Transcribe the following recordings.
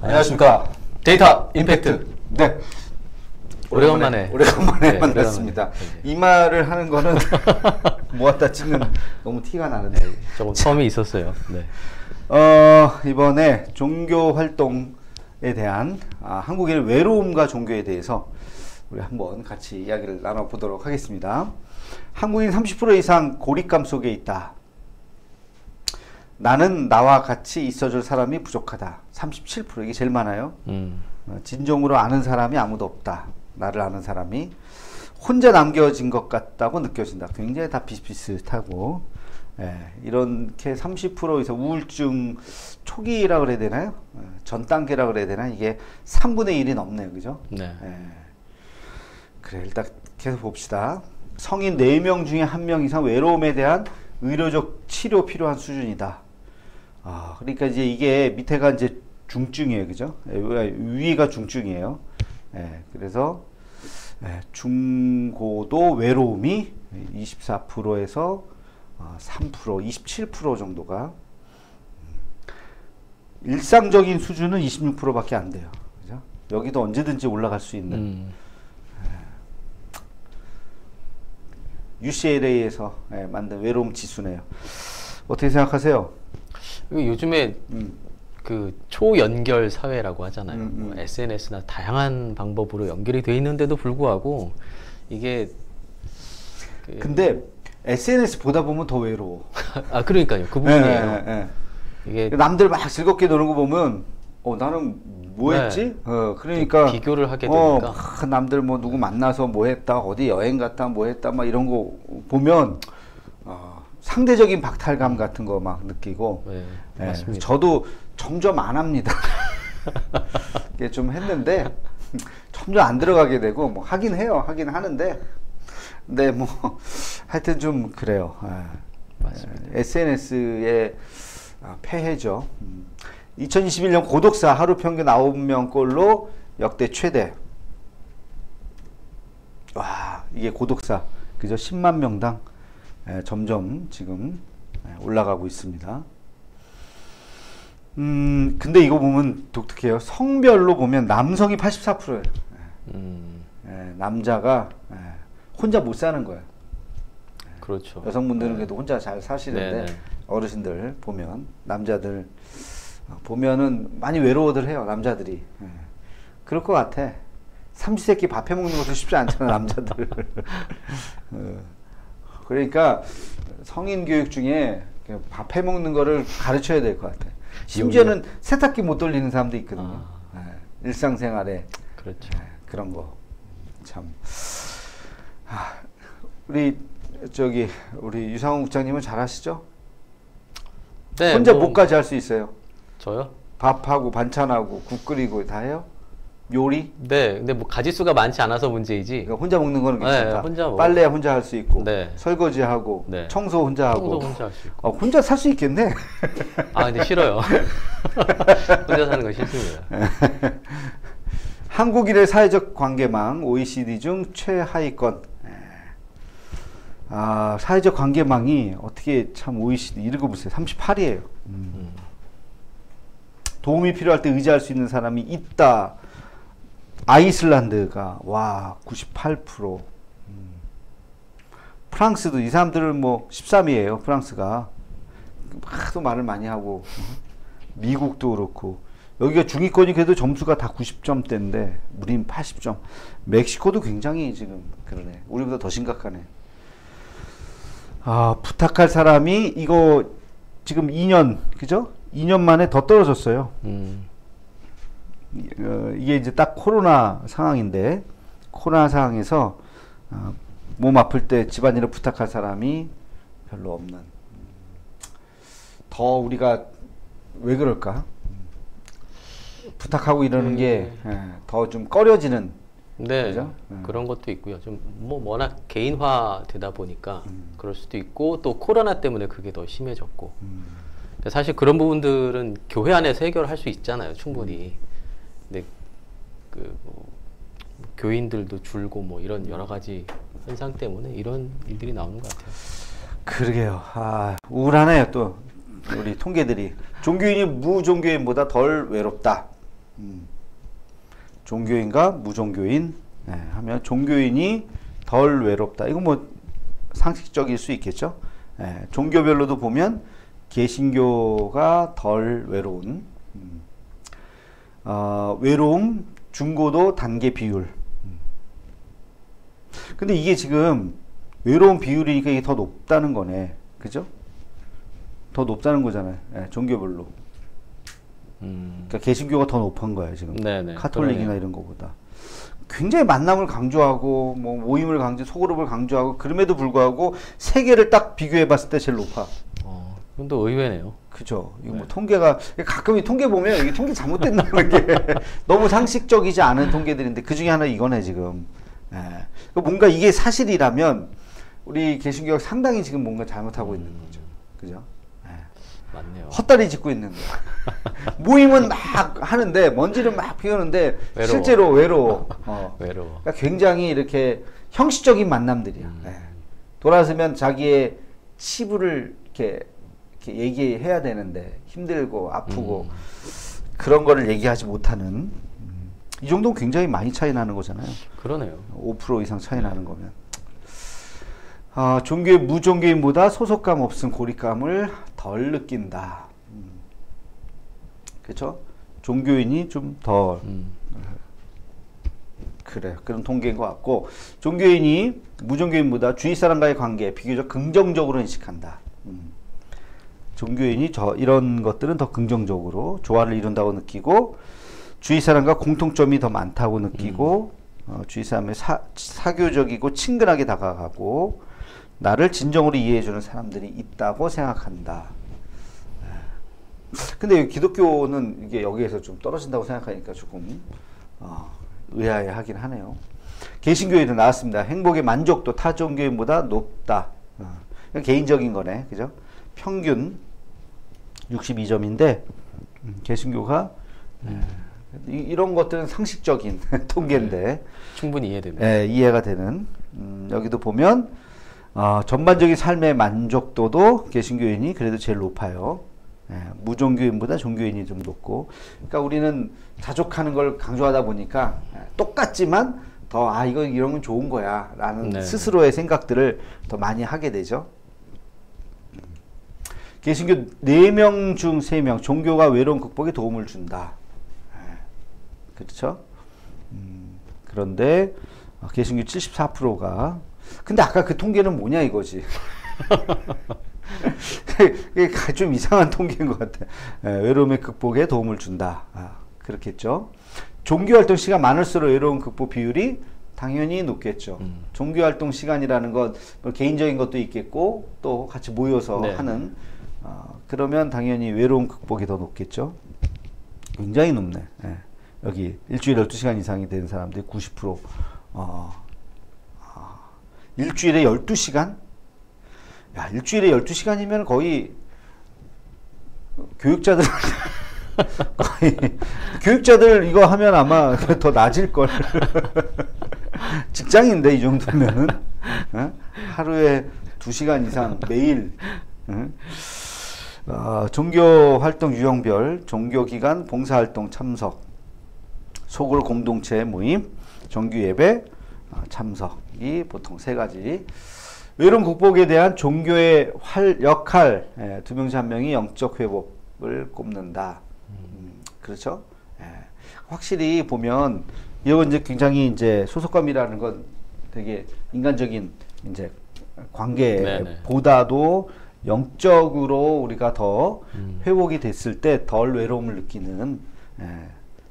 안녕하십니까. 데이터 임팩트. 네. 오래간만에 네, 만났습니다. 이 말을 하는 거는 모았다 찍는 너무 티가 나는데. 조금 텀이 있었어요. 네. 이번에 종교 활동에 대한 한국인의 외로움과 종교에 대해서 우리 한번 같이 이야기를 나눠보도록 하겠습니다. 한국인 30% 이상 고립감 속에 있다. 나는 나와 같이 있어줄 사람이 부족하다. 37% 이게 제일 많아요. 진정으로 아는 사람이 아무도 없다. 나를 아는 사람이 혼자 남겨진 것 같다고 느껴진다. 굉장히 다 비슷비슷하고, 이렇게 30% 이상 우울증 초기라 그래야 되나요? 전 단계라 그래야 되나? 이게 3분의 1이 넘네요, 그죠? 네. 그래, 일단 계속 봅시다. 성인 4명 중에 1명 이상 외로움에 대한 의료적 치료 필요한 수준이다. 그러니까 이제 이게 밑에가 이제 중증이에요, 그죠? 위가 중증이에요. 그래서 중고도 외로움이 24%에서 3%, 27% 정도가, 일상적인 수준은 26%밖에 안 돼요. 그죠? 여기도 언제든지 올라갈 수 있는. UCLA에서 만든 외로움 지수네요. 어떻게 생각하세요? 요즘에 그 초연결 사회라고 하잖아요. 뭐 SNS나 다양한 방법으로 연결이 돼 있는데도 불구하고 이게 근데 SNS 보다 보면 더 외로워. 그러니까요. 그 부분이에요. 이게 남들 막 즐겁게 노는 거 보면 나는 뭐 했지? 그러니까 비교를 하게 되니까 남들 뭐 누구 만나서 뭐 했다, 어디 여행 갔다 뭐 했다 막 이런 거 보면 상대적인 박탈감 같은 거 막 느끼고. 맞습니다. 저도 점점 안 합니다. 이게 좀 했는데 점점 안 들어가게 되고, 뭐 하긴 해요. 하긴 하는데, 근데 뭐 하여튼 좀 그래요. 맞습니다. SNS의 폐해죠. 2021년 고독사 하루 평균 9명꼴로 역대 최대. 와, 이게 고독사, 그죠? 10만 명당 점점 지금 올라가고 있습니다. 근데 이거 보면 독특해요. 성별로 보면 남성이 84%예요. 남자가 혼자 못 사는 거예요. 그렇죠. 여성분들은 그래도 혼자 잘 사시는데, 어르신들 보면, 남자들 보면은 많이 외로워들 해요, 남자들이. 그럴 것 같아. 삼시세끼 밥 해먹는 것도 쉽지 않잖아, 남자들. 그러니까 성인 교육 중에 밥 해먹는 거를 가르쳐야 될 것 같아. 심지어는 세탁기 못 돌리는 사람도 있거든요. 일상생활에. 그렇죠. 그런 거. 참. 우리 유상훈 국장님은 잘 하시죠? 네. 혼자 뭐까지 할 수 있어요? 저요? 밥하고 반찬하고 국 끓이고 다 해요? 요리? 네. 근데 뭐 가짓수가 많지 않아서 문제이지. 그러니까 혼자 먹는 거는 괜찮다. 혼자 빨래 혼자 할 수 있고, 설거지하고, 네. 청소 혼자 하고. 청소 혼자 할 수 있고. 혼자 살 수 있겠네. 근데 싫어요. 혼자 사는 건 싫습니다. 한국인의 사회적 관계망 OECD 중 최하위권. 사회적 관계망이 어떻게 참 OECD 읽어보세요. 38이에요. 도움이 필요할 때 의지할 수 있는 사람이 있다. 아이슬란드가 98%. 프랑스도, 이 사람들은 뭐 13위에요. 프랑스가 하도 말을 많이 하고. 미국도 그렇고, 여기가 중위권이 그래도 점수가 다 90점대인데 우린 80점. 멕시코도 굉장히 지금 그러네. 우리보다 더 심각하네. 부탁할 사람이 이거 지금 2년, 그죠? 2년 만에 더 떨어졌어요. 이게 이제 딱 코로나 상황인데, 코로나 상황에서 몸 아플 때 집안일을 부탁할 사람이 별로 없는. 더 우리가 왜 그럴까? 부탁하고 이러는 게 더 좀 꺼려지는. 그죠? 그런 것도 있고요. 좀 뭐 워낙 개인화 되다 보니까 그럴 수도 있고, 또 코로나 때문에 그게 더 심해졌고. 사실 그런 부분들은 교회 안에서 해결할 수 있잖아요, 충분히. 근데 뭐 교인들도 줄고 뭐 이런 여러 가지 현상 때문에 이런 일들이 나오는 것 같아요. 그러게요. 우울하네요. 또 우리 통계들이 종교인이 무종교인보다 덜 외롭다. 종교인과 무종교인 하면 종교인이 덜 외롭다. 이거 뭐 상식적일 수 있겠죠. 종교별로도 보면 개신교가 덜 외로운 외로움, 중고도, 단계 비율. 근데 이게 지금 외로운 비율이니까 이게 더 높다는 거네. 그죠? 더 높다는 거잖아요. 종교별로. 그러니까 개신교가 더 높은 거예요, 지금. 네네, 카톨릭이나 그러네요. 이런 거보다. 굉장히 만남을 강조하고, 뭐, 모임을 소그룹을 강조하고, 그럼에도 불구하고, 세 개를 딱 비교해 봤을 때 제일 높아. 이건 또 의외네요. 그죠. 이거 뭐 통계가, 가끔 이 통계 보면 이게 통계 잘못된다는 게 너무 상식적이지 않은 통계들인데, 그 중에 하나 이거네, 지금. 뭔가 이게 사실이라면, 우리 개신교가 상당히 지금 뭔가 잘못하고 있는 거죠. 그죠? 맞네요. 헛다리 짚고 있는 거야. 모임은 막 하는데 먼지를 막 피우는데 외로워. 실제로 외로워. 외로워. 그러니까 굉장히 이렇게 형식적인 만남들이야. 돌아서면 자기의 치부를 이렇게 얘기해야 되는데 힘들고 아프고 그런 거를 얘기하지 못하는 이 정도는 굉장히 많이 차이 나는 거잖아요. 그러네요. 5% 이상 차이 나는 거면. 종교의 무종교인보다 소속감 없음 고립감을 덜 느낀다. 그렇죠? 종교인이 좀 더 그래 그런 통계인 것 같고 종교인이 무종교인보다 주위 사람과의 관계 비교적 긍정적으로 인식한다. 종교인이 이런 것들은 더 긍정적으로 조화를 이룬다고 느끼고 주위 사람과 공통점이 더 많다고 느끼고 주위 사람의 사교적이고 친근하게 다가가고 나를 진정으로 이해해주는 사람들이 있다고 생각한다. 근데 기독교는 이게 여기에서 좀 떨어진다고 생각하니까 조금 의아해하긴 하네요. 개신교에도 나왔습니다. 행복의 만족도 타 종교인보다 높다. 개인적인 거네, 그죠? 평균 62점인데 개신교가 이런 것들은 상식적인 통계인데 충분히 이해됩니다. 이해가 되는. 여기도 보면 전반적인 삶의 만족도도 개신교인이 그래도 제일 높아요. 무종교인보다 종교인이 좀 높고. 그러니까 우리는 자족하는 걸 강조하다 보니까 똑같지만 더 이거 이런 건 좋은 거야 라는 스스로의 생각들을 더 많이 하게 되죠. 개신교 4명 중 3명 종교가 외로움 극복에 도움을 준다. 그렇죠? 그런데 개신교 74%가 근데 아까 그 통계는 뭐냐 이거지. 이게 좀 이상한 통계인 것 같아. 외로움의 극복에 도움을 준다. 그렇겠죠. 종교활동 시간 많을수록 외로움 극복 비율이 당연히 높겠죠. 종교활동 시간이라는 건 뭐 개인적인 것도 있겠고 또 같이 모여서 하는 그러면 당연히 외로움 극복이 더 높겠죠. 굉장히 높네. 여기 일주일에 12시간 이상이 되는 사람들이 90%. 일주일에 12시간? 야, 일주일에 12시간이면 거의 교육자들 거의 교육자들 이거 하면 아마 더 낮을걸. 직장인데 이 정도면은 하루에 2시간 이상 매일. 종교활동 유형별, 종교기관, 봉사활동 참석, 소굴 공동체 모임, 정규예배 참석이 보통 3가지. 외로움 극복에 대한 종교의 역할, 2명 중 1명이 영적 회복을 꼽는다. 그렇죠? 확실히 보면 이건 이제 굉장히 이제 소속감이라는 건 되게 인간적인 이제 관계보다도 영적으로 우리가 더 회복이 됐을 때 덜 외로움을 느끼는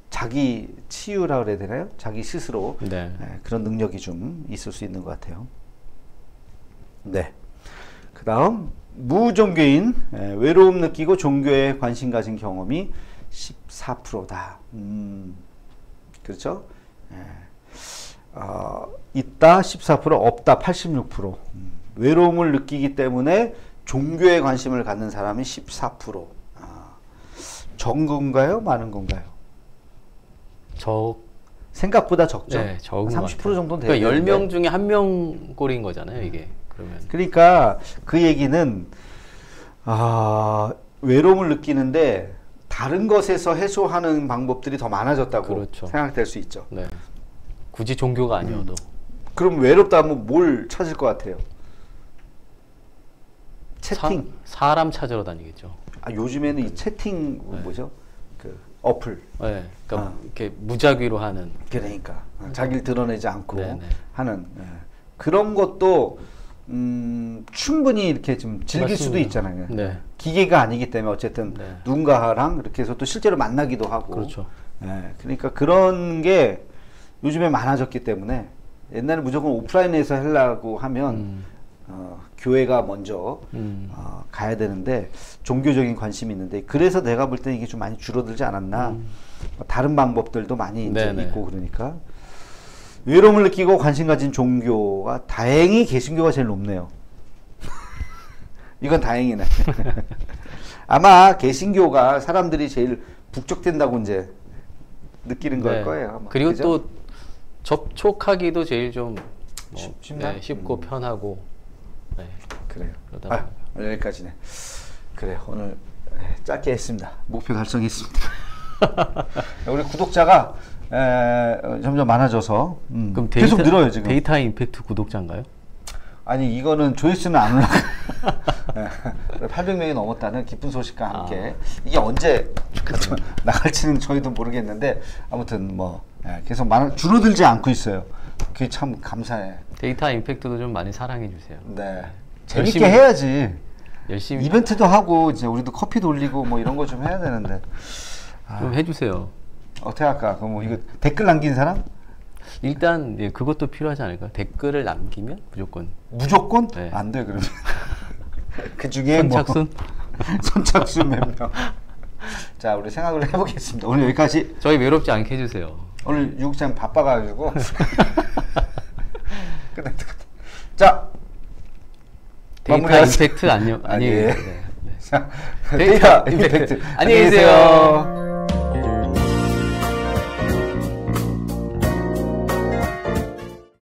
자기 치유라 그래야 되나요? 자기 스스로 그런 능력이 좀 있을 수 있는 것 같아요. 네. 그 다음 무종교인 외로움 느끼고 종교에 관심 가진 경험이 14%다. 그렇죠? 있다 14%, 없다 86%. 외로움을 느끼기 때문에 종교에 관심을 갖는 사람이 14%. 적은 건가요? 많은 건가요? 생각보다 적죠? 네, 적은 30% 정도는 돼요. 그러니까 10명 중에 1명 꼴인 거잖아요, 이게. 그러면. 그러니까 그 얘기는 외로움을 느끼는데 다른 것에서 해소하는 방법들이 더 많아졌다고 그렇죠. 생각될 수 있죠. 네. 굳이 종교가 아니어도. 그럼 외롭다 하면 뭘 찾을 것 같아요? 채팅. 사람 찾으러 다니겠죠. 아, 요즘에는 이 채팅 뭐죠? 그 어플. 네. 그러니까 이렇게 무작위로 하는. 그러니까 자기를 드러내지 않고 네네. 하는 그런 것도 충분히 이렇게 좀 즐길 맞습니다. 수도 있잖아요. 네. 기계가 아니기 때문에 어쨌든 네. 누군가랑 이렇게 해서 또 실제로 만나기도 하고. 그렇죠. 그러니까 그런 게 요즘에 많아졌기 때문에 옛날에 무조건 오프라인에서 하려고 하면 교회가 먼저 가야 되는데 종교적인 관심이 있는데 그래서 내가 볼 때는 이게 좀 많이 줄어들지 않았나. 다른 방법들도 많이 이제 있고 그러니까 외로움을 느끼고 관심 가진 종교가 다행히 개신교가 제일 높네요. 이건 다행이네. 아마 개신교가 사람들이 제일 북적된다고 이제 느끼는 걸 거예요. 아마. 그리고 그죠? 또 접촉하기도 제일 좀 쉽나? 쉽고 편하고. 네. 그래요. 그러다 여기까지네. 그래 오늘 짧게 했습니다. 목표 달성했습니다. 우리 구독자가 점점 많아져서 그럼 계속 늘어요 지금. 데이터 임팩트 구독자인가요? 아니 이거는 조회수는 안 올라가. 800명이 넘었다는 기쁜 소식과 함께 이게 언제 나갈지는 저희도 모르겠는데 아무튼 뭐 계속 줄어들지 않고 있어요. 그게 참 감사해. 데이터 임팩트도 좀 많이 사랑해 주세요. 네. 재밌게 해야지. 열심히 이벤트도 하고 이제 우리도 커피도 올리고 뭐 이런 거 좀 해야 되는데. 좀 해주세요. 어떻게 할까? 그럼 뭐 이거 댓글 남긴 사람? 일단 그것도 필요하지 않을까? 댓글을 남기면 무조건. 무조건? 네. 안 돼 그러면. 그 중에 선착순? 선착순 몇 명. 자 우리 생각을 해보겠습니다. 오늘 여기까지. 저희 외롭지 않게 해주세요. 오늘 유국장 바빠가지고. 자 데이터 임팩트 아니에요. 네. 네. 데이터 임팩트. 안녕히 계세요.